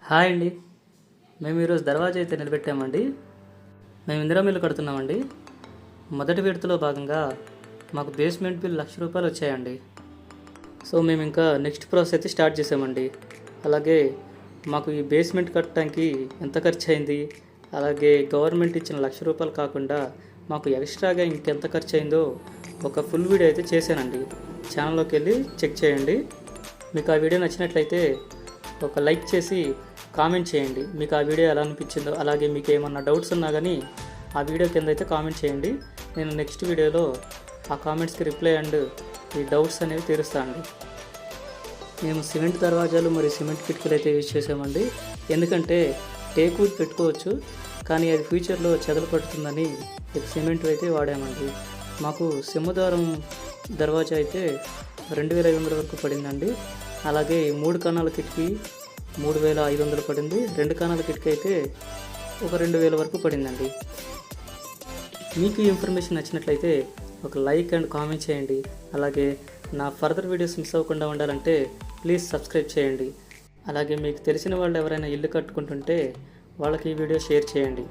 Hi అండి. మేము ఈరోజు దర్వాజా అయితే నిలబెట్టామండి. మేము ఇందిరా మిల్లు కడుతున్నామండి. మొదటి విడతలో భాగంగా మాకు బేస్మెంట్ బిల్ ₹1,00,000 వచ్చాయండి. సో మేము ఇంకా నెక్స్ట్ ప్రాసెస్ అయితే స్టార్ట్ చేసామండి. అలాగే మాకు ఈ బేస్మెంట్ కట్టడానికి ఎంత ఖర్చు అయింది, అలాగే గవర్నమెంట్ ఇచ్చిన ₹1,00,000 కాకుండా మాకు ఎక్స్ట్రాగా ఇంకెంత ఖర్చు అయిందో ఒక ఫుల్ వీడియో అయితే చేశానండి. ఛానల్లోకి వెళ్ళి చెక్ చేయండి. మీకు ఆ వీడియో నచ్చినట్లయితే ఒక లైక్ చేసి కామెంట్ చేయండి. మీకు ఆ వీడియో ఎలా అనిపించిందో, అలాగే మీకు ఏమన్నా డౌట్స్ ఉన్నా కానీ ఆ వీడియో కింద అయితే కామెంట్ చేయండి. నేను నెక్స్ట్ వీడియోలో ఆ కామెంట్స్కి రిప్లై అండ్ ఈ డౌట్స్ అనేవి తీరుస్తానండి. మేము సిమెంట్ దర్వాజాలు మరియు సిమెంట్ కిటికీలు అయితే యూజ్ చేసామండి. ఎందుకంటే టేక్ వుడ్ పెట్టుకోవచ్చు, కానీ అది ఫ్యూచర్లో చెదలు పడుతుందని సిమెంట్ అయితే వాడామండి. మాకు సింహద్వారం దర్వాజా అయితే 2,500 వరకు పడిందండి. అలాగే 3 కణాల కిటికీ 3,500 పడింది. 2 కణాల కిటికీ అయితే ఒక 2,000 వరకు పడిందండి. మీకు ఈ ఇన్ఫర్మేషన్ నచ్చినట్లయితే ఒక లైక్ అండ్ కామెంట్ చేయండి. అలాగే నా ఫర్దర్ వీడియోస్ మిస్ అవ్వకుండా ఉండాలంటే ప్లీజ్ సబ్స్క్రైబ్ చేయండి. అలాగే మీకు తెలిసిన వాళ్ళు ఎవరైనా ఇల్లు కట్టుకుంటుంటే వాళ్ళకి ఈ వీడియో షేర్ చేయండి.